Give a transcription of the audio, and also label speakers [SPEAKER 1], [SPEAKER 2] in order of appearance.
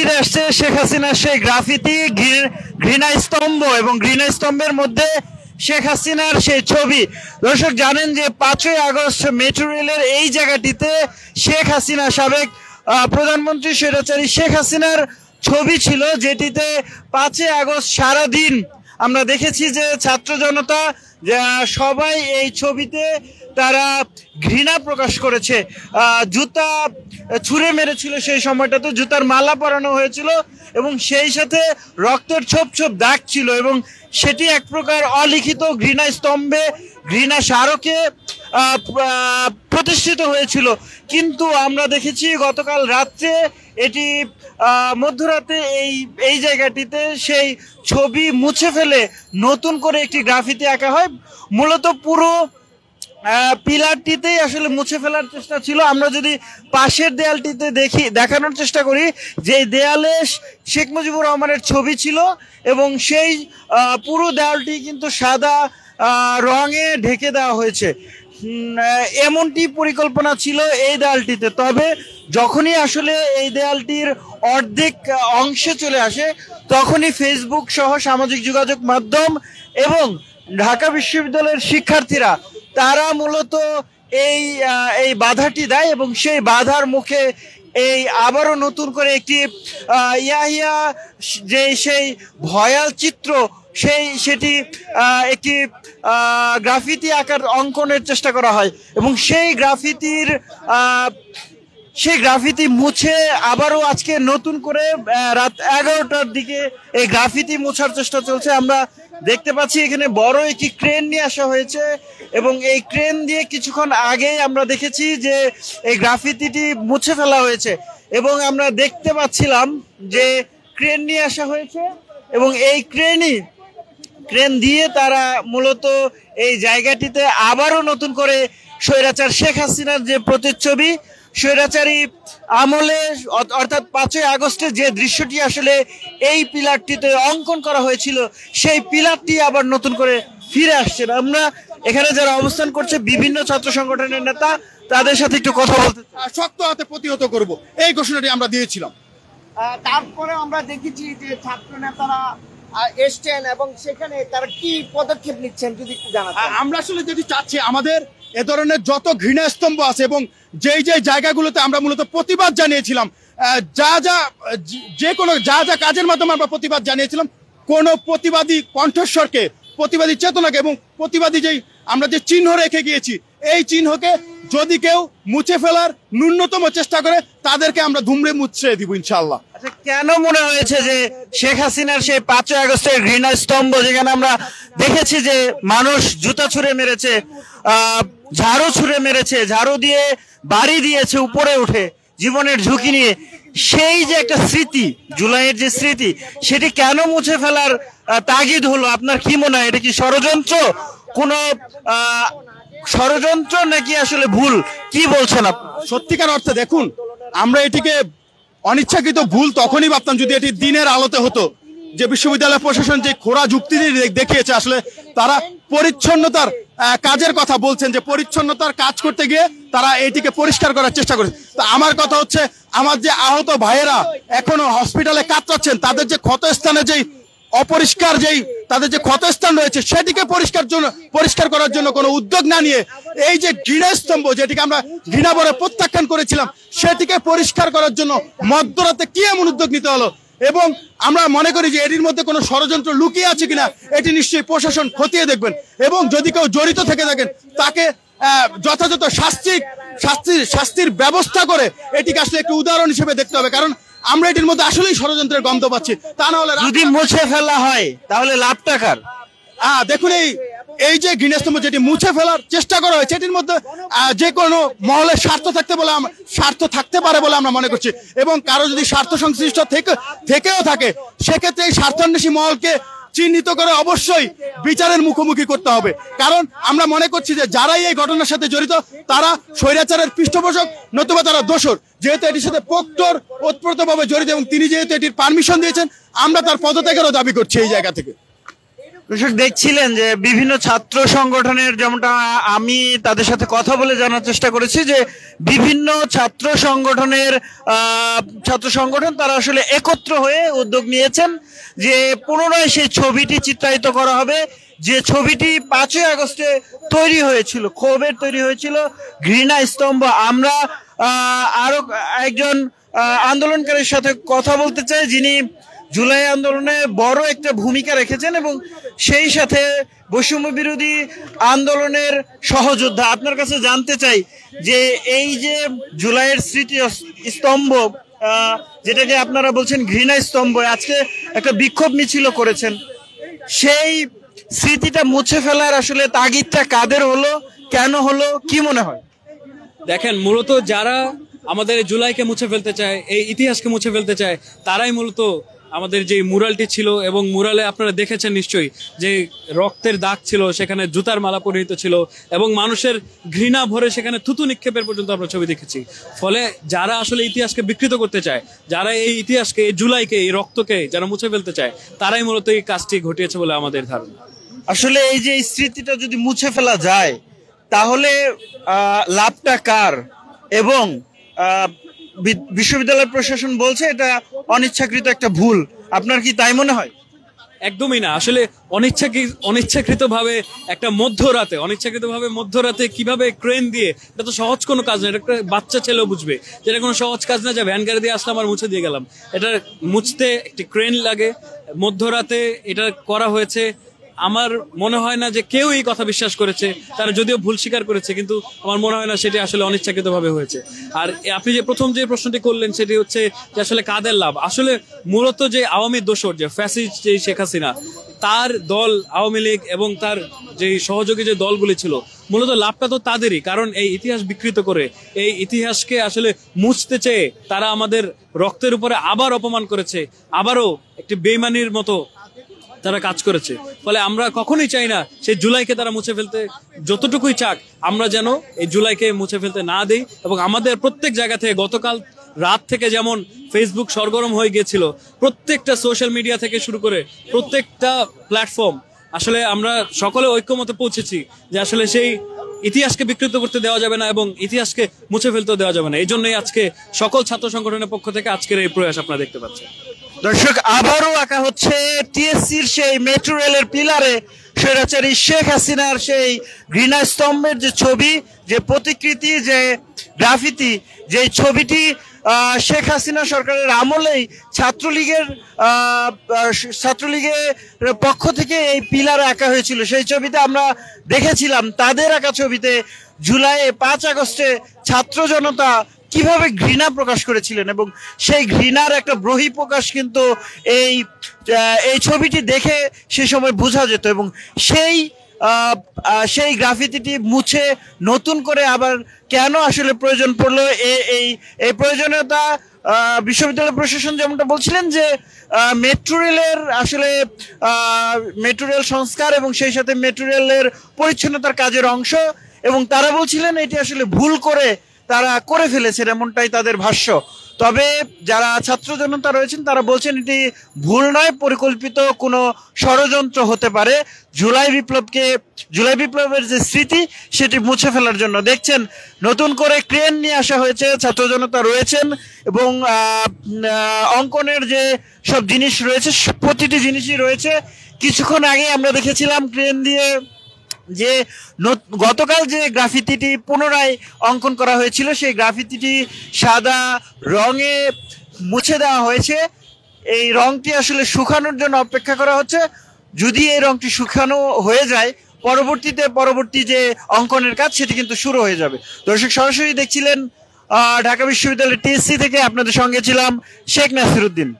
[SPEAKER 1] ফিরে আসছে শেখ হাসিনার সেই গ্রাফিতি, ঘৃণা স্তম্ভ, এবং ঘৃণা স্তম্ভের মধ্যে শেখ হাসিনার সেই ছবি। দর্শক জানেন যে 5ই আগস্ট মেট্রো রেলের এই জায়গাটিতে শেখ হাসিনা, সাবেক প্রধানমন্ত্রী স্বৈরাচারী শেখ হাসিনার ছবি ছিল, যেটিতে 5ই আগস্ট সারাদিন আমরা দেখেছি যে ছাত্র জনতা সবাই এই ছবিতে তারা ঘৃণা প্রকাশ করেছে। জুতা ছুঁড়ে মেরেছিল, সেই সময়টাতে জুতার মালা পরানো হয়েছিল এবং সেই সাথে রক্তের ছোপ ছোপ দাগ ছিল, এবং সেটি এক প্রকার অলিখিত ঘৃণা স্তম্ভে, ঘৃণা স্মারকে প্রতিষ্ঠিত হয়েছিল। কিন্তু আমরা দেখেছি গতকাল রাত্রে এটি মধ্যরাতে এই জায়গাটিতে সেই ছবি মুছে ফেলে নতুন করে একটি গ্রাফিতি আঁকা হয়। মূলত পুরো পিলারটিতেই আসলে মুছে ফেলার চেষ্টা ছিল। আমরা যদি পাশের দেয়ালটিতে দেখানোর চেষ্টা করি যে দেয়ালে শেখ মুজিবুর রহমানের ছবি ছিল এবং সেই পুরো দেয়ালটি কিন্তু সাদা রঙে ঢেকে দেওয়া হয়েছে। এমনটি পরিকল্পনা ছিল এই দেয়ালটিতে। তবে যখনই আসলে এই দেয়ালটির অর্ধেক অংশে চলে আসে তখনই ফেসবুক সহ সামাজিক যোগাযোগ মাধ্যম এবং ঢাকা বিশ্ববিদ্যালয়ের শিক্ষার্থীরা তারা মূলত এই বাধাটি দেয় এবং সেই বাধার মুখে এই আবারও নতুন করে একটি ইয়াহিয়া যে সেই ভয়াল চিত্র সেটি একটি গ্রাফিতি আকার অঙ্কনের চেষ্টা করা হয় এবং সেই গ্রাফিতি মুছে আবারও আজকে নতুন করে রাত 11টার দিকে এই গ্রাফিতি মোছার চেষ্টা চলছে। আমরা দেখতে পাচ্ছি এখানে বড় একটি ক্রেন নিয়ে আসা হয়েছে এবং এই ক্রেন দিয়ে কিছুক্ষণ আগেই আমরা দেখেছি যে এই গ্রাফিতিটি মুছে ফেলা হয়েছে এবং আমরা দেখতে পাচ্ছিলাম যে ক্রেন নিয়ে আসা হয়েছে এবং এই ক্রেন দিয়ে তারা মূলত এই জায়গাটিতে আবারও নতুন করে স্বৈরাচার শেখ হাসিনার যে প্রতিচ্ছবি, স্বৈরাচারী আমলে অর্থাৎ 5ই আগস্টে যে দৃশ্যটি আসলে এই পিলারটিতে অঙ্কন করা হয়েছিল সেই পিলারটি আবার নতুন করে ফিরে আসছে। আমরা এখানে যারা অবস্থান করছে বিভিন্ন ছাত্র সংগঠনের নেতা, তাদের সাথে একটু কথা বলতে,
[SPEAKER 2] শক্ত হাতে প্রতিহত করব এই ঘোষণাটি আমরা দিয়েছিলাম।
[SPEAKER 3] তারপরে আমরা দেখেছি যে ছাত্র নেতারা এসছেন এবং সেখানে তারা কি পদক্ষেপ নিচ্ছেন যদি একটু জানান।
[SPEAKER 2] আমরা আসলে যেটি চাচ্ছি, আমাদের এ ধরনের যত ঘৃণা স্তম্ভ আছে এবং যেই জায়গাগুলোতে আমরা মূলত প্রতিবাদ জানিয়েছিলাম, যা কাজের মাধ্যমে আমরা প্রতিবাদ জানিয়েছিলাম, কোন প্রতিবাদী কণ্ঠস্বরকে, প্রতিবাদী চেতনাকে এবং প্রতিবাদী আমরা যে চিহ্ন রেখে গিয়েছি এই চিহ্নকে যদি কেউ মুছে ফেলার ন্যূনতম চেষ্টা করে তাদেরকে আমরা ধুমড়ে মুছে দিব ইনশাআল্লাহ।
[SPEAKER 1] আচ্ছা, কেন মনে হয়েছে যে শেখ হাসিনার সেই 5ই আগস্টের ঘৃণা স্তম্ভ, যেখানে আমরা দেখেছি যে মানুষ জুতা ছুঁড়ে মেরেছে, ঝাড়ু ছুঁড়ে মেরেছে, ঝাড়ু দিয়ে বাড়ি দিয়েছে উপরে উঠে জীবনের ঝুঁকি নিয়ে, সেই যে একটা স্মৃতি, জুলাইয়ের যে স্মৃতি, সেটি কেন মুছে ফেলার তাগিদ হলো? আপনার কি মনে হয়, এটা কি ষড়যন্ত্র, কোনো ষড়যন্ত্র নাকি আসলে ভুল? কি বলছেন আপনি?
[SPEAKER 2] সত্যিকার অর্থে দেখুন, আমরা এটিকে অনিচ্ছাকৃত ভুল তখনই ভাবতাম যদি এটি দিনের আলোতে হতো। যে বিশ্ববিদ্যালয় প্রশাসন যে খোঁড়া যুক্তি দেখিয়েছে, আসলে তারা পরিচ্ছন্নতার কাজের কথা বলছেন, যে পরিচ্ছন্নতার কাজ করতে গিয়ে তারা এটিকে পরিষ্কার করার চেষ্টা করেছে। তো আমার কথা হচ্ছে, আমার যে আহত ভাইয়েরা এখনো হসপিটালে কাতরাচ্ছেন, তাদের যে ক্ষতস্থানে যেই অপরিষ্কার তাদের যে ক্ষতস্থান রয়েছে সেটিকে পরিষ্কার করার জন্য কোনো উদ্যোগ না নিয়ে এই যে ঘৃণা স্তম্ভ, যেটিকে আমরা ঘৃণা ভরে প্রত্যাখ্যান করেছিলাম, সেটিকে পরিষ্কার করার জন্য মধ্যরাতে কি এমন উদ্যোগ নিতে হলো? এবং আমরা মনে করি যে এটির মধ্যে কোনো ষড়যন্ত্র লুকিয়ে আছে কিনা এটি নিশ্চয়ই প্রশাসন খতিয়ে দেখবেন এবং যদি কেউ জড়িত থেকে থাকেন তাকে যথাযথ শাস্তির ব্যবস্থা করে এটিকে আসলে একটি উদাহরণ হিসেবে দেখতে হবে। কারণ আমরা এটির মধ্যে আসলেই ষড়যন্ত্রের গন্ধ পাচ্ছি। তা না হলে
[SPEAKER 1] যদি মুছে ফেলা হয় তাহলে লাভ টাকার।
[SPEAKER 2] দেখুন, এই যে ঘৃণাস্তম্ভ যেটি মুছে ফেলার চেষ্টা করা হয়েছে, এটির মধ্যে যে কোনো মহলের স্বার্থ থাকতে পারে বলে আমরা মনে করছি এবং কারো যদি স্বার্থ সংশ্লিষ্ট থেকেও থাকে, সেক্ষেত্রে এই স্বার্থান্বেষী মহলকে চিহ্নিত করে অবশ্যই বিচারের মুখোমুখি করতে হবে। কারণ আমরা মনে করছি যে যারাই এই ঘটনার সাথে জড়িত তারা স্বৈরাচারের পৃষ্ঠপোষক, নতুবা তারা দোষর। যেহেতু এটির সাথে প্রক্টর ওতপ্রোতভাবে জড়িত এবং তিনি যেহেতু এটির পারমিশন দিয়েছেন, আমরা তার পদত্যাগেরও দাবি করছি এই জায়গা থেকে।
[SPEAKER 1] দর্শক দেখছিলেন যে বিভিন্ন ছাত্র সংগঠনের, যেমনটা আমি তাদের সাথে কথা বলে জানার চেষ্টা করেছি, যে বিভিন্ন ছাত্র সংগঠন তারা আসলে একত্র হয়ে উদ্যোগ নিয়েছেন যে পুনরায় সেই ছবিটি চিত্রায়িত করা হবে, যে ছবিটি 5ই আগস্টে তৈরি হয়েছিল, ক্ষোভের তৈরি হয়েছিল, ঘৃণা স্তম্ভ। আমরা আরো একজন আন্দোলনকারীর সাথে কথা বলতে চাই, যিনি জুলাই আন্দোলনে বড় একটা ভূমিকা রেখেছেন এবং সেই সাথে বৈষম্য বিরোধী আন্দোলনের সহযোদ্ধা। আপনার কাছে জানতে চাই যে এই যে জুলাইয়ের স্মৃতি স্তম্ভ, যেটাকে আপনারা বলছেন ঘৃণা স্তম্ভ, আজকে একটা বিক্ষোভ মিছিল করেছেন, সেই স্মৃতিটা মুছে ফেলার আসলে তাগিদটা কাদের হলো, কেন হলো, কি মনে হয়?
[SPEAKER 4] দেখেন, মূলত যারা আমাদের জুলাইকে মুছে ফেলতে চায়, এই ইতিহাসকে মুছে ফেলতে চায়, তারাই মূলত আমাদের যে মুরালটি ছিল, এবং মুরালে আপনারা দেখেছেন নিশ্চয়ই যে রক্তের দাগ ছিল, সেখানে জুতার মালা পরিহিত ছিল এবং মানুষের ঘৃণা ভরে সেখানে থুতু নিক্ষেপের পর্যন্ত আমরা ছবি দেখেছি। ফলে যারা আসলে ইতিহাসকে বিকৃত করতে চায়, যারা এই ইতিহাসকে, এই জুলাইকে, এই রক্তকে যারা মুছে ফেলতে চায়, তারাই মূলত এই কাজটি ঘটিয়েছে বলে আমাদের ধারণা।
[SPEAKER 1] আসলে এই যে স্মৃতিটা যদি মুছে ফেলা যায় তাহলে লাভটা কার? এবং বিশ্ববিদ্যালয় প্রশাসন বলছে এটা অনিচ্ছাকৃত একটা ভুল, আপনার কি তাই মনে হয়?
[SPEAKER 4] একদমই না। আসলে অনিচ্ছাকৃতভাবে মধ্যরাতে কিভাবে ক্রেন দিয়ে, এটা তো সহজ কোনো কাজ না, এটা একটা বাচ্চা ছেলেও বুঝবে যে এটা কোনো সহজ কাজ না যে ভ্যান গাড়ি দিয়ে আসলাম আর মুছে দিয়ে গেলাম। এটা মুছতে একটি ক্রেন লাগে, মধ্যরাতে এটা করা হয়েছে। আমার মনে হয় না যে কেউ এই কথা বিশ্বাস করেছে, তারা যদিও ভুল স্বীকার করেছে, কিন্তু আমার মনে হয় না সেটি আসলে অনিচ্ছাকৃতভাবে হয়েছে। আর আপনি যে প্রথম যে প্রশ্নটি করলেন সেটি হচ্ছে যে আসলে কাদের লাভ। আসলে মূলত যে আওয়ামী দোসর, যে ফ্যাসিস্ট, যে শেখ হাসিনা, তার দল আওয়ামী লীগ এবং তার যে সহযোগী যে দলগুলি ছিল, মূলত লাভটা তো তাদেরই। কারণ এই ইতিহাস বিকৃত করে, এই ইতিহাসকে আসলে মুছতে চেয়ে তারা আমাদের রক্তের উপরে আবার অপমান করেছে, আবারও একটি বেইমানির মতো তারা কাজ করেছে। ফলে আমরা কখনোই চাই না সেই জুলাইকে তারা মুছে ফেলতে, যতটুকুই চাক আমরা যেন এই জুলাইকে মুছে ফেলতে না দেই। এবং আমাদের প্রত্যেক জায়গা থেকে, গতকাল রাত থেকে যেমন ফেসবুক সরগরম হয়ে গিয়েছিল, প্রত্যেকটা সোশ্যাল মিডিয়া থেকে শুরু করে প্রত্যেকটা প্ল্যাটফর্ম, আসলে আমরা সকলে ঐক্যমতে পৌঁছেছি যে আসলে সেই ইতিহাসকে বিকৃত করতে দেওয়া যাবে না এবং ইতিহাসকে মুছে ফেলতে দেওয়া যাবে না। এই জন্যই আজকে সকল ছাত্র সংগঠনের পক্ষ থেকে আজকের এই প্রয়াস আপনারা দেখতে পাচ্ছেন।
[SPEAKER 1] দর্শক, আবারও আঁকা হচ্ছে টিএসসির সেই মেট্রো রেলের পিলারে স্বৈরাচারী শেখ হাসিনার সেই ঘৃণা স্তম্ভের যে ছবি, যে প্রতিকৃতি, যে গ্রাফিতি, যে ছবিটি শেখ হাসিনা সরকারের আমলেই ছাত্রলীগের পক্ষ থেকে এই পিলারে আঁকা হয়েছিল। সেই ছবিতে আমরা দেখেছিলাম তাদের আঁকা ছবিতে জুলাই 5 আগস্টে ছাত্র জনতা কিভাবে ঘৃণা প্রকাশ করেছিলেন, এবং সেই ঘৃণার একটা বহিঃপ্রকাশ কিন্তু এই ছবিটি দেখে সে সময় বোঝা যেত। এবং সেই গ্রাফিতিটি মুছে নতুন করে আবার কেন আসলে প্রয়োজন পড়লো, এই প্রয়োজনীয়তা বিশ্ববিদ্যালয় প্রশাসন যেমনটা বলছিলেন যে মেট্রো রেলের আসলে মেট্রো রেল সংস্কার এবং সেই সাথে মেট্রো রেলের পরিচ্ছন্নতার কাজের অংশ, এবং তারা বলছিলেন এটি আসলে ভুল করে তারা করে ফেলেছেন, এমনটাই তাদের ভাষ্য। তবে যারা ছাত্র জনতা রয়েছেন তারা বলছেন এটি ভুল নয়, পরিকল্পিত কোনো ষড়যন্ত্র হতে পারে জুলাই বিপ্লবের যে স্মৃতি সেটি মুছে ফেলার জন্য। দেখছেন নতুন করে ক্রেন নিয়ে আসা হয়েছে, ছাত্র জনতা রয়েছেন এবং অঙ্কনের যে সব জিনিস রয়েছে প্রতিটি জিনিসই রয়েছে। কিছুক্ষণ আগে আমরা দেখেছিলাম ক্রেন দিয়ে যে গতকাল যে গ্রাফিতিটি পুনরায় অঙ্কন করা হয়েছিল, সেই গ্রাফিতিটি সাদা রঙে মুছে দেওয়া হয়েছে। এই রংটি আসলে শুকানোর জন্য অপেক্ষা করা হচ্ছে। যদি এই রংটি শুকানো হয়ে যায়, পরবর্তী যে অঙ্কনের কাজ সেটি কিন্তু শুরু হয়ে যাবে। দর্শক, সরাসরি দেখছিলেন ঢাকা বিশ্ববিদ্যালয়ের টিএসসি থেকে, আপনাদের সঙ্গে ছিলাম শেখ নাসিরউদ্দিন।